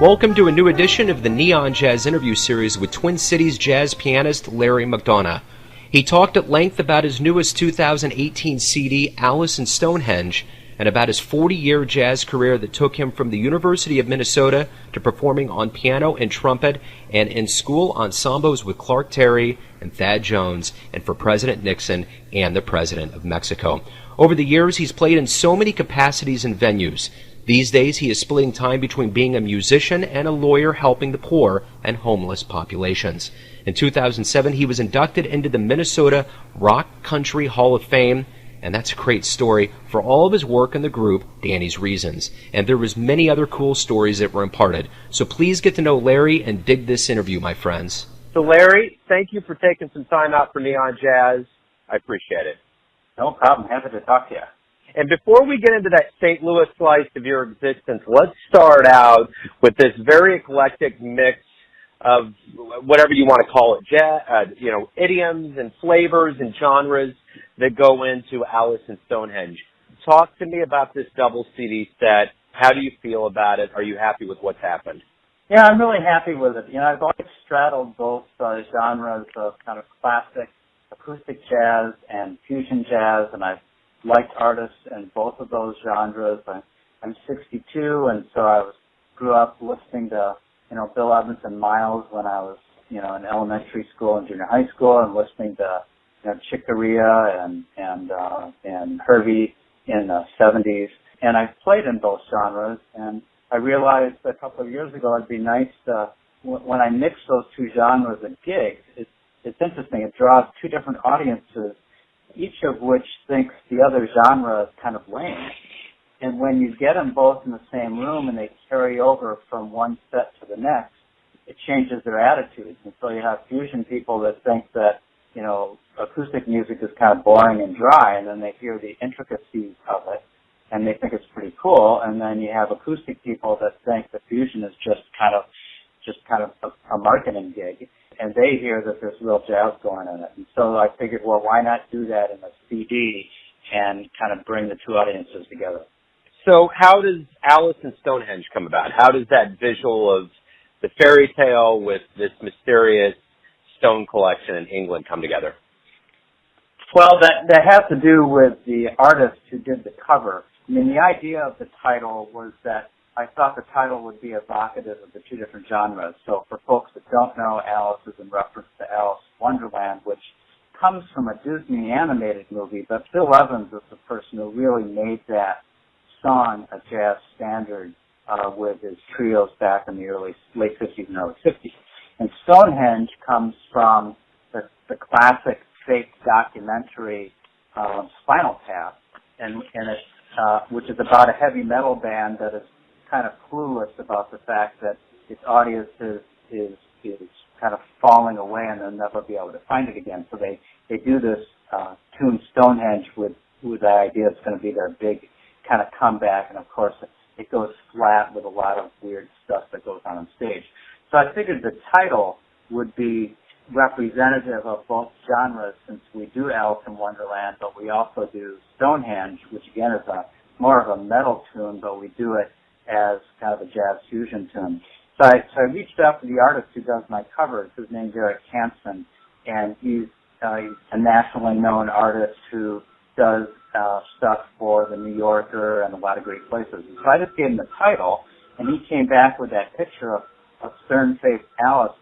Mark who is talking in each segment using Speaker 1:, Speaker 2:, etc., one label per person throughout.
Speaker 1: Welcome to a new edition of the Neon Jazz interview series with Twin Cities jazz pianist Larry McDonough. He talked at length about his newest 2018 CD, Alice in Stonehenge, and about his 40-year jazz career that took him from the University of Minnesota to performing on piano and trumpet and in school ensembles with Clark Terry and Thad Jones and for President Nixon and the President of Mexico. Over the years, he's played in so many capacities and venues. These days, he is splitting time between being a musician and a lawyer helping the poor and homeless populations. In 2007, he was inducted into the Minnesota Rock Country Hall of Fame, and that's a great story for all of his work in the group, Danny's Reasons. And there was many other cool stories that were imparted. So please get to know Larry and dig this interview, my friends.
Speaker 2: So Larry, thank you for taking some time out for Neon Jazz. I appreciate it.
Speaker 3: No problem. Happy to talk to you.
Speaker 2: And before we get into that St. Louis slice of your existence, let's start out with this very eclectic mix of whatever you want to call it, jazz, idioms and flavors and genres that go into Alice in Stonehenge. Talk to me about this double CD set. How do you feel about it? Are you happy with what's happened?
Speaker 3: Yeah, I'm really happy with it. I've always straddled both genres of kind of classic acoustic jazz and fusion jazz, and I've liked artists in both of those genres. I'm 62, and so grew up listening to, Bill Evans and Miles when I was, in elementary school and junior high school, and listening to, Chick Corea and Herbie in the 70s. And I've played in both genres, and I realized a couple of years ago it'd be nice to, when I mix those two genres at gigs, it's interesting. It draws two different audiences, each of which thinks the other genre is kind of lame. And when you get them both in the same room and they carry over from one set to the next, it changes their attitudes. And so you have fusion people that think that, acoustic music is kind of boring and dry, and then they hear the intricacies of it, and they think it's pretty cool. And then you have acoustic people that think the fusion is just kind of a marketing gig, and they hear that there's real jazz going in it. And so I figured, well, why not do that in a CD and kind of bring the two audiences together?
Speaker 2: So how does Alice in Stonehenge come about? How does that visual of the fairy tale with this mysterious stone collection in England come together?
Speaker 3: Well, that has to do with the artist who did the cover. The idea of the title was that I thought the title would be evocative of the two different genres. So for folks that don't know, Alice is in reference to Alice in Wonderland, which comes from a Disney animated movie, but Bill Evans is the person who really made that song a jazz standard with his trios back in the late 50s and early 60s. And Stonehenge comes from the classic fake documentary Spinal Tap, and it's which is about a heavy metal band that is kind of clueless about the fact that its audience is kind of falling away and they'll never be able to find it again. So they do this tune Stonehenge with the idea it's going to be their big kind of comeback, and of course it goes flat with a lot of weird stuff that goes on stage. So I figured the title would be representative of both genres, since we do Alice in Wonderland, but we also do Stonehenge, which again is more of a metal tune, but we do it as kind of a jazz fusion tune. So I reached out to the artist who does my covers. His name's Eric Hansen, and he's a nationally known artist who does stuff for the New Yorker and a lot of great places. So I just gave him the title, and he came back with that picture of stern-faced Alice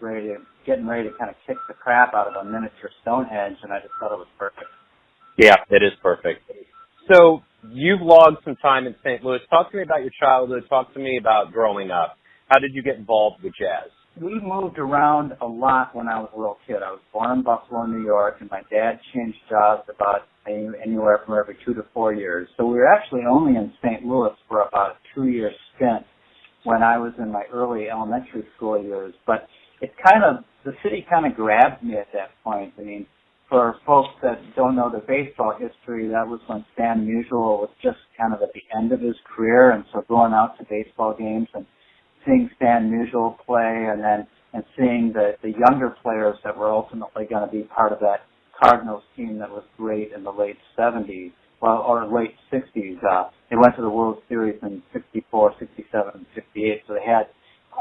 Speaker 3: getting ready to kind of kick the crap out of a miniature Stonehenge, and I just thought it was perfect.
Speaker 2: Yeah, it is perfect. So you've logged some time in St. Louis. Talk to me about your childhood. Talk to me about growing up. How did you get involved with jazz?
Speaker 3: We moved around a lot when I was a little kid. I was born in Buffalo, New York, and my dad changed jobs about anywhere from every 2 to 4 years. So we were actually only in St. Louis for about a 2-year stint when I was in my early elementary school years. But the city kind of grabbed me at that point. For folks that don't know the baseball history, that was when Stan Musial was just kind of at the end of his career, and so going out to baseball games and seeing Stan Musial play, and seeing the younger players that were ultimately going to be part of that Cardinals team that was great in the late 70s, or late 60s. They went to the World Series in 64, 67, and 58, so they had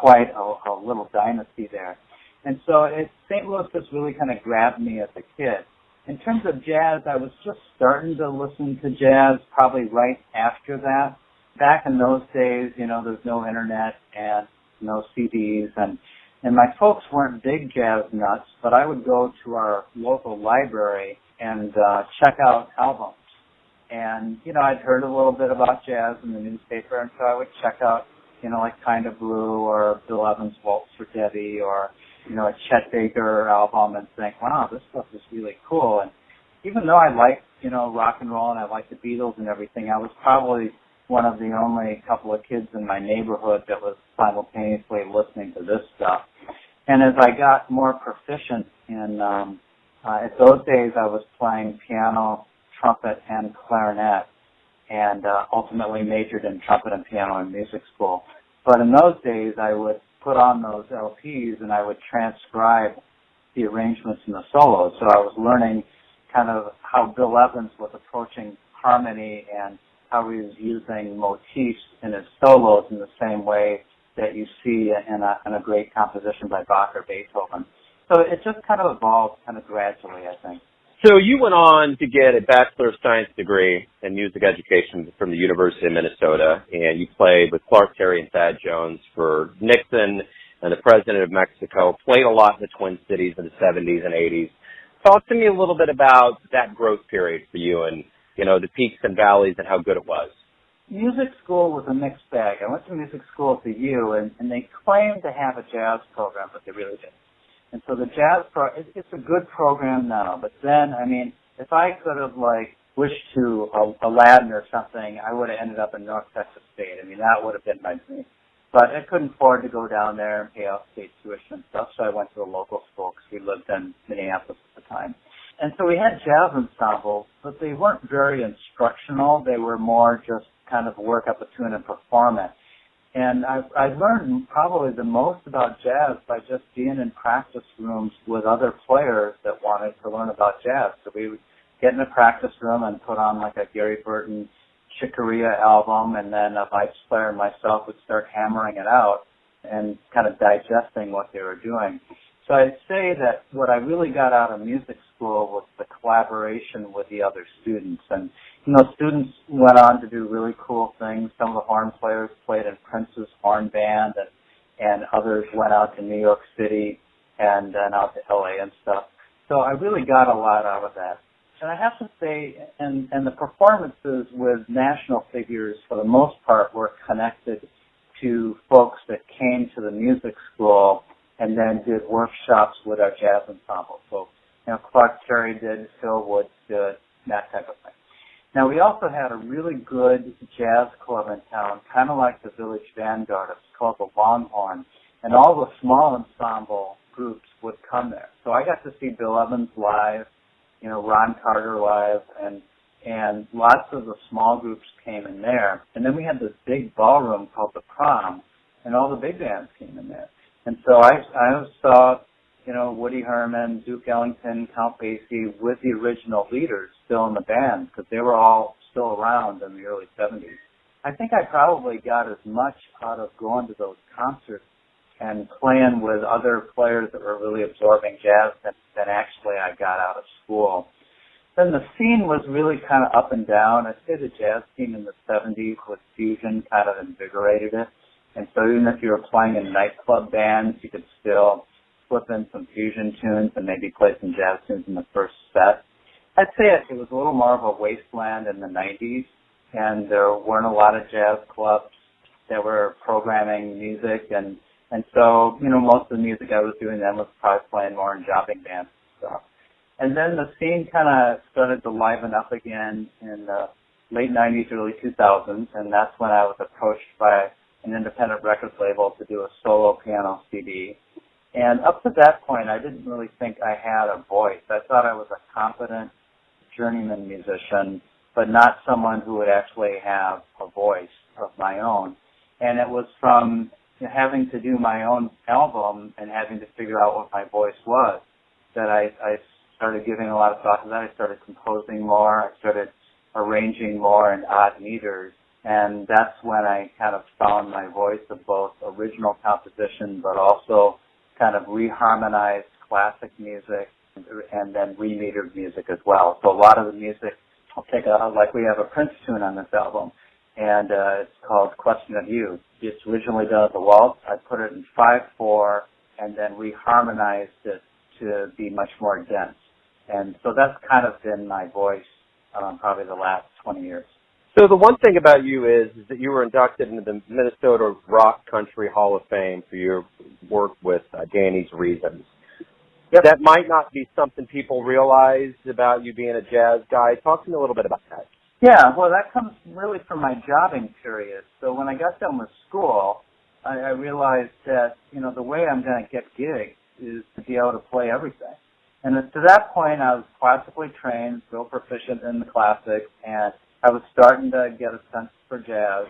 Speaker 3: quite a little dynasty there. And so St. Louis just really kind of grabbed me as a kid. In terms of jazz, I was just starting to listen to jazz probably right after that. Back in those days, there's no internet and no CDs, and my folks weren't big jazz nuts, but I would go to our local library and check out albums. And, I'd heard a little bit about jazz in the newspaper, and so I would check out, like Kind of Blue or Bill Evans' Waltz for Debbie or, a Chet Baker album and think, wow, this stuff is really cool. And even though I liked, rock and roll and I liked the Beatles and everything, I was probably one of the only couple of kids in my neighborhood that was simultaneously listening to this stuff. And as I got more proficient in, at those days I was playing piano, trumpet, and clarinet, and ultimately majored in trumpet and piano in music school. But in those days I would put on those LPs and I would transcribe the arrangements and the solos. So I was learning kind of how Bill Evans was approaching harmony and how he was using motifs in his solos in the same way that you see in a great composition by Bach or Beethoven. So it just kind of evolved kind of gradually, I think.
Speaker 2: So you went on to get a Bachelor of Science degree in music education from the University of Minnesota, and you played with Clark Terry and Thad Jones for Nixon and the President of Mexico, played a lot in the Twin Cities in the 70s and 80s. Talk to me a little bit about that growth period for you and, the peaks and valleys and how good it was.
Speaker 3: Music school was a mixed bag. I went to music school at the U, and they claimed to have a jazz program, but they really didn't. And so the jazz it's a good program now, but then, if I could have, wished to Aladdin or something, I would have ended up in North Texas State. That would have been my dream. But I couldn't afford to go down there and pay off state tuition and stuff, so I went to a local school because we lived in Minneapolis at the time. And so we had jazz ensembles, but they weren't very instructional. They were more just kind of work up a tune and perform it. And I learned probably the most about jazz by just being in practice rooms with other players that wanted to learn about jazz. So we would get in a practice room and put on like a Gary Burton Chick Corea album, and then a vice player and myself would start hammering it out and kind of digesting what they were doing. So I'd say that what I really got out of music school was the collaboration with the other students. And, students went on to do really cool things. Some of the horn players played in Prince's horn band, and others went out to New York City and then out to LA and stuff. So I really got a lot out of that. And I have to say, and the performances with national figures, for the most part, were connected to folks that came to the music school and then did workshops with our jazz ensemble. So, Clark Terry did, Phil Woods did, that type of thing. Now, we also had a really good jazz club in town, kind of like the Village Vanguard. It was called the Longhorn. And all the small ensemble groups would come there. So I got to see Bill Evans live, Ron Carter live, and lots of the small groups came in there. And then we had this big ballroom called the Prom, and all the big bands came in there. And so I saw, Woody Herman, Duke Ellington, Count Basie with the original leaders still in the band because they were all still around in the early 70s. I think I probably got as much out of going to those concerts and playing with other players that were really absorbing jazz than actually I got out of school. Then the scene was really kind of up and down. I'd say the jazz scene in the 70s with fusion kind of invigorated it. And so even if you were playing in nightclub bands, you could still slip in some fusion tunes and maybe play some jazz tunes in the first set. I'd say it was a little more of a wasteland in the 90s, and there weren't a lot of jazz clubs that were programming music, and so, most of the music I was doing then was probably playing more in jobbing bands and stuff. And then the scene kind of started to liven up again in the late 90s, early 2000s, and that's when I was approached by an independent record label to do a solo piano CD. And up to that point, I didn't really think I had a voice. I thought I was a competent journeyman musician, but not someone who would actually have a voice of my own. And it was from having to do my own album and having to figure out what my voice was that I started giving a lot of thought to that. I started composing more. I started arranging more in odd meters. And that's when I kind of found my voice of both original composition, but also kind of reharmonized classic music and then remetered music as well. So a lot of the music, I'll take like we have a Prince tune on this album, and it's called Question of You. It's originally done as a waltz. I put it in 5/4 and then reharmonized it to be much more dense. And so that's kind of been my voice probably the last 20 years.
Speaker 2: So the one thing about you is that you were inducted into the Minnesota Rock Country Hall of Fame for your work with Danny's Reasons. Yep. That might not be something people realize about you being a jazz guy. Talk to me a little bit about that.
Speaker 3: Yeah, well, that comes really from my jobbing period. So when I got done with school, I realized that, the way I'm going to get gigs is to be able to play everything. And to that point, I was classically trained, real proficient in the classics, and I was starting to get a sense for jazz,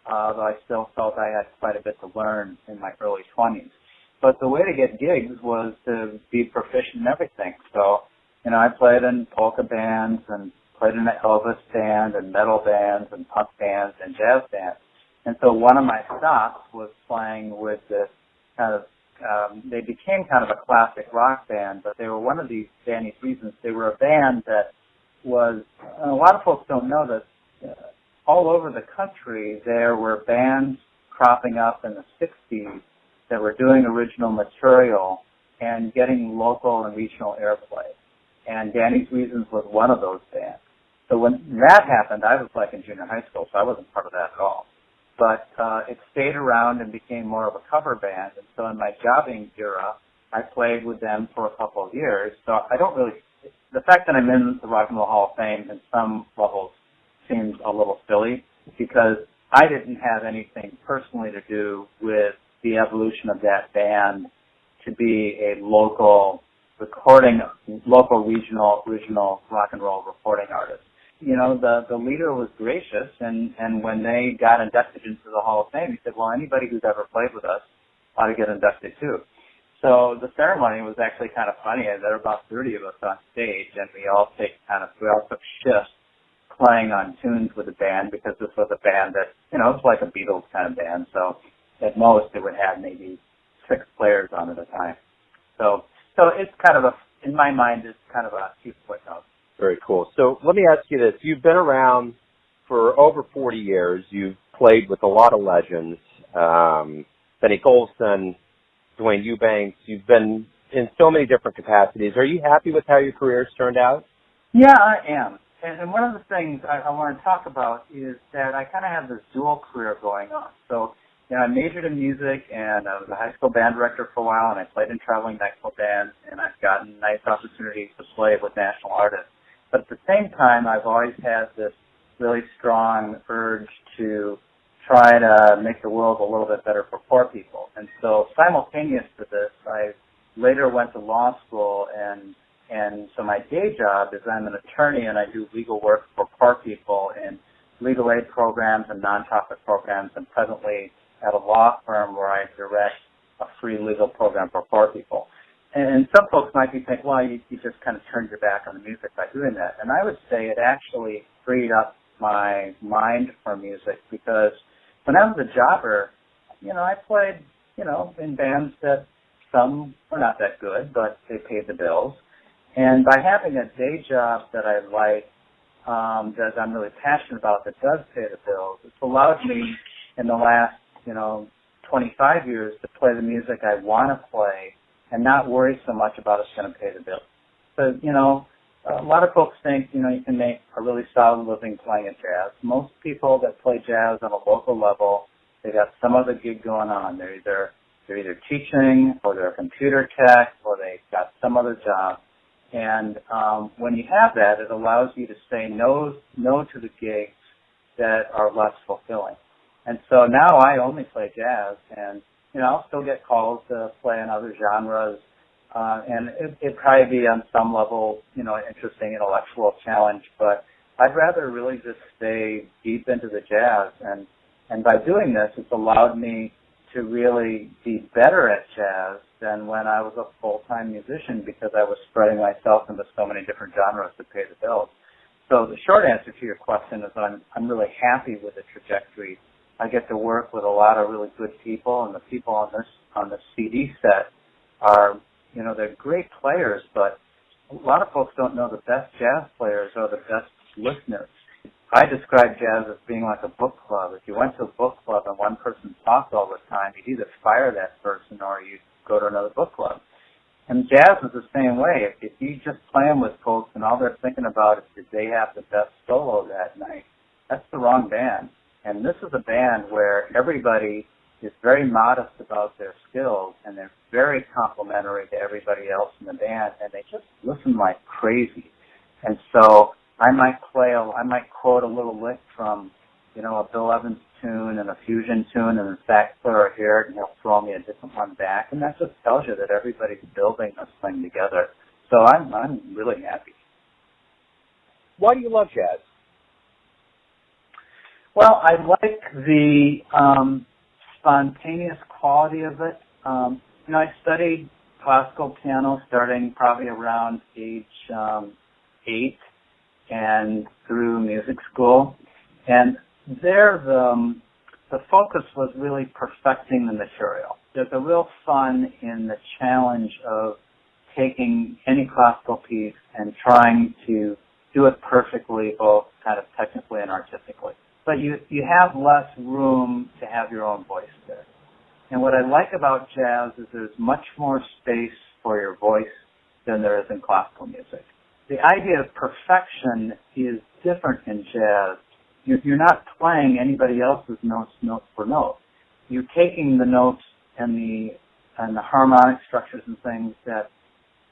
Speaker 3: though I still felt I had quite a bit to learn in my early 20s. But the way to get gigs was to be proficient in everything. So, I played in polka bands and played in an Elvis band and metal bands and punk bands and jazz bands. And so one of my stops was playing with this kind of, they became kind of a classic rock band, but they were one of these Danny's Reasons. They were a band that was, a lot of folks don't know this, all over the country there were bands cropping up in the 60s that were doing original material and getting local and regional airplay. And Danny's Reasons was one of those bands. So when that happened, I was like in junior high school, so I wasn't part of that at all. But it stayed around and became more of a cover band. And so in my jobbing era, I played with them for a couple of years. So I don't really, the fact that I'm in the Rock and Roll Hall of Fame in some levels seems a little silly because I didn't have anything personally to do with the evolution of that band to be a local recording, local regional rock and roll recording artist. The leader was gracious, and when they got inducted into the Hall of Fame, he said, well, anybody who's ever played with us ought to get inducted too. So the ceremony was actually kind of funny. There were about 30 of us on stage, and we all took shifts playing on tunes with the band because this was a band that, it was like a Beatles kind of band. So at most it would have maybe 6 players on at a time. So it's kind of in my mind, it's kind of a cute footnote.
Speaker 2: Very cool. So let me ask you this. You've been around for over 40 years. You've played with a lot of legends. Benny Golson, Dwayne Eubanks. You've been in so many different capacities. Are you happy with how your career's turned out?
Speaker 3: Yeah, I am. And one of the things I want to talk about is that I kind of have this dual career going on. So, I majored in music, and I was a high school band director for a while, and I played in traveling national bands, and I've gotten nice opportunities to play with national artists. But at the same time, I've always had this really strong urge to try to make the world a little bit better for poor people. And so simultaneous to this, I later went to law school, and so my day job is I'm an attorney, and I do legal work for poor people in legal aid programs and nonprofit programs, and presently at a law firm where I direct a free legal program for poor people. And some folks might be thinking, well, you just kind of turned your back on the music by doing that. And I would say it actually freed up my mind for music because when I was a jobber, I played, in bands that some were not that good, but they paid the bills. And by having a day job that I like, that I'm really passionate about, that does pay the bills, it's allowed me in the last 25 years to play the music I want to play and not worry so much about it's going to pay the bills. So, a lot of folks think, you can make a really solid living playing at jazz. Most people that play jazz on a local level, they got some other gig going on. They're either teaching or they're a computer tech or they got some other job. And when you have that, it allows you to say no to the gigs that are less fulfilling. And so now I only play jazz, and I'll still get calls to play in other genres, and it'd probably be on some level, an interesting intellectual challenge. But I'd rather really just stay deep into the jazz, and by doing this, it's allowed me to really be better at jazz than when I was a full-time musician because I was spreading myself into so many different genres to pay the bills. So the short answer to your question is that I'm really happy with the trajectory. I get to work with a lot of really good people, and the people on this CD set are, they're great players, but a lot of folks don't know the best jazz players are the best listeners. I describe jazz as being like a book club. If you went to a book club and one person talked all the time, you'd either fire that person or you'd go to another book club. And jazz is the same way. If you just playing with folks and all they're thinking about is did they have the best solo that night, that's the wrong band. And this is a band where everybody is very modest about their skills and they're very complimentary to everybody else in the band, and they just listen like crazy. And so I might quote a little lick from, a Bill Evans tune and a fusion tune, and the sax player here, and he'll throw me a different one back, and that just tells you that everybody's building this thing together. So I'm really happy.
Speaker 2: Why do you love jazz?
Speaker 3: Well, I like the spontaneous quality of it. I studied classical piano starting probably around age 8 and through music school. And there the focus was really perfecting the material. There's a real fun in the challenge of taking any classical piece and trying to do it perfectly, both kind of technically and artistically. But you have less room to have your own voice there. And what I like about jazz is there's much more space for your voice than there is in classical music. The idea of perfection is different in jazz. You're not playing anybody else's notes note for note. You're taking the notes and the harmonic structures and things that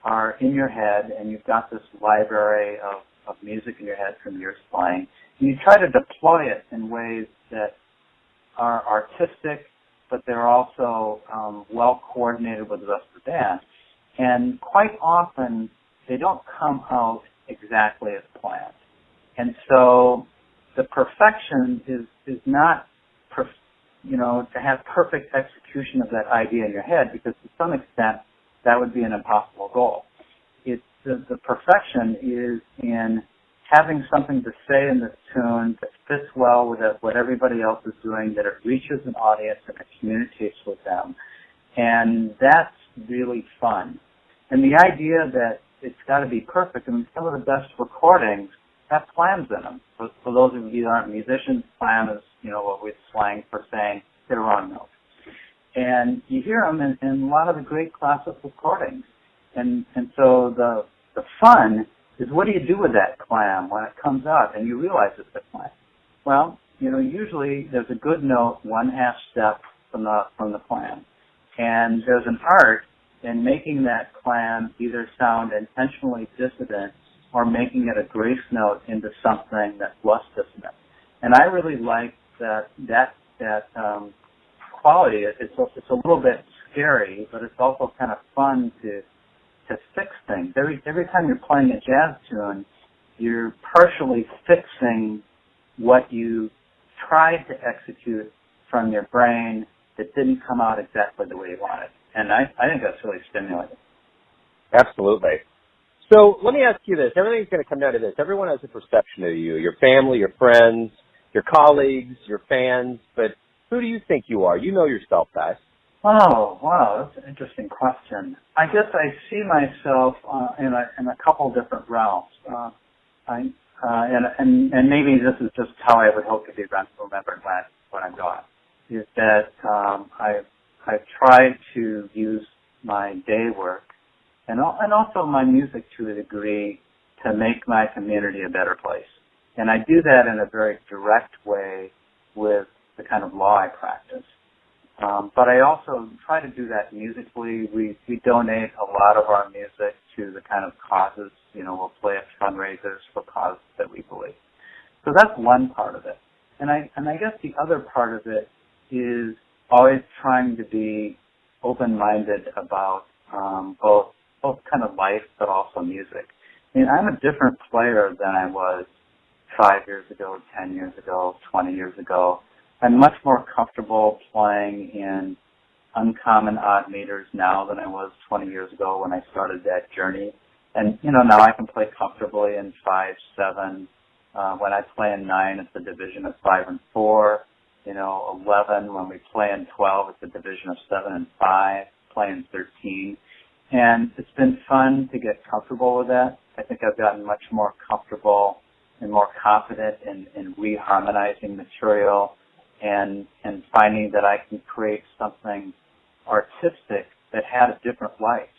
Speaker 3: are in your head, and you've got this library of music in your head from years playing. And you try to deploy it in ways that are artistic, but they're also well coordinated with the rest of the band. And quite often, they don't come out exactly as planned. And so the perfection is not, to have perfect execution of that idea in your head, because to some extent, that would be an impossible goal. The perfection is in having something to say in this tune that fits well with what everybody else is doing, that it reaches an audience and it communicates with them. And that's really fun. And the idea that it's got to be perfect, some of the best recordings have plans in them. For those of you that aren't musicians, plan is, what we slang for saying hit a wrong note. And you hear them in a lot of the great classical recordings. And so the fun is, what do you do with that clam when it comes out and you realize it's a clam? Well, usually there's a good note 1/2 step from the clam. And there's an art in making that clam either sound intentionally dissident or making it a grace note into something that's less dissonant. And I really like that quality. It's a little bit scary, but it's also kind of fun to fix things. Every time you're playing a jazz tune, you're partially fixing what you tried to execute from your brain that didn't come out exactly the way you wanted. And I think that's really stimulating.
Speaker 2: Absolutely. So let me ask you this. Everything's going to come down to this. Everyone has a perception of you, your family, your friends, your colleagues, your fans, but who do you think you are? You know yourself best.
Speaker 3: Oh, wow, that's an interesting question. I guess I see myself in a couple different realms. And maybe this is just how I would hope to be remembered when I'm gone, is that I've tried to use my day work and also my music to a degree to make my community a better place. And I do that in a very direct way with the kind of law I practice. But I also try to do that musically. We donate a lot of our music to the kind of causes, we'll play at fundraisers for causes that we believe. So that's one part of it. And I guess the other part of it is always trying to be open-minded about both kind of life, but also music. I mean, I'm a different player than I was 5 years ago, 10 years ago, 20 years ago. I'm much more comfortable playing in uncommon odd meters now than I was 20 years ago when I started that journey. And, now I can play comfortably in 5/7 When I play in 9, it's a division of 5 and 4. 11, when we play in 12, it's a division of 7 and 5, play in 13. And it's been fun to get comfortable with that. I think I've gotten much more comfortable and more confident in reharmonizing material and finding that I can create something artistic that had a different life.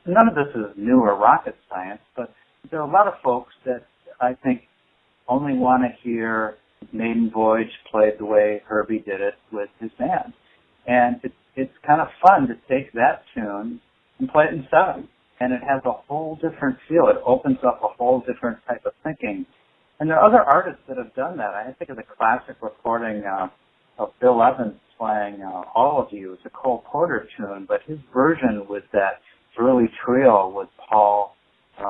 Speaker 3: None of this is new or rocket science, but there are a lot of folks that I think only want to hear Maiden Voyage played the way Herbie did it with his band. And it's kind of fun to take that tune and play it in 7. And it has a whole different feel. It opens up a whole different type of thinking. And there are other artists that have done that. I think of the classic recording of Bill Evans playing All of You. It's a Cole Porter tune, but his version with that early trio with Paul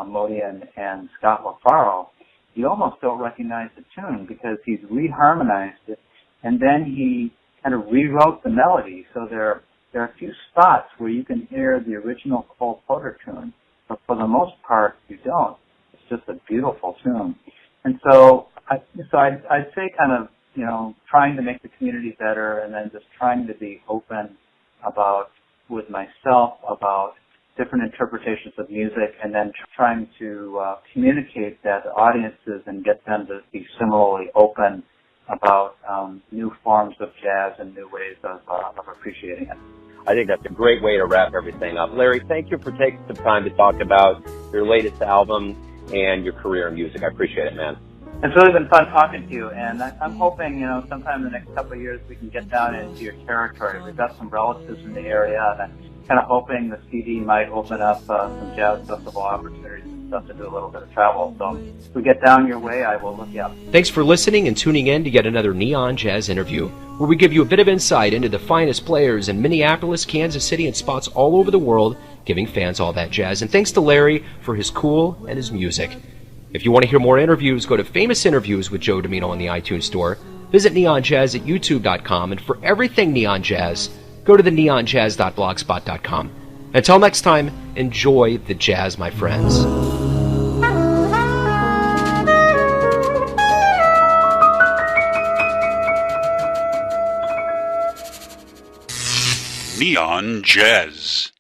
Speaker 3: Modian and Scott LaFaro, you almost don't recognize the tune because he's reharmonized it, and then he kind of rewrote the melody. So there are a few spots where you can hear the original Cole Porter tune, but for the most part, you don't. It's just a beautiful tune. And so I'd say kind of, trying to make the community better and then just trying to be open with myself about different interpretations of music, and then trying to communicate that to audiences and get them to be similarly open about new forms of jazz and new ways of appreciating it.
Speaker 2: I think that's a great way to wrap everything up. Larry, thank you for taking some time to talk about your latest album and your career in music. I appreciate it, man.
Speaker 3: It's really been fun talking to you, and I'm hoping, sometime in the next couple of years we can get down into your territory. We've got some relatives in the area, and I'm kind of hoping the CD might open up some jazz festival opportunities and stuff to do a little bit of travel. So if we get down your way, I will look you up.
Speaker 1: Thanks for listening and tuning in to yet another Neon Jazz interview, where we give you a bit of insight into the finest players in Minneapolis, Kansas City, and spots all over the world, giving fans all that jazz. And thanks to Larry for his cool and his music. If you want to hear more interviews, go to Famous Interviews with Joe Domino on the iTunes Store. Visit neonjazz at youtube.com, and for everything Neon Jazz, go to the neonjazz.blogspot.com. Until next time, enjoy the jazz, my friends.
Speaker 4: Neon Jazz.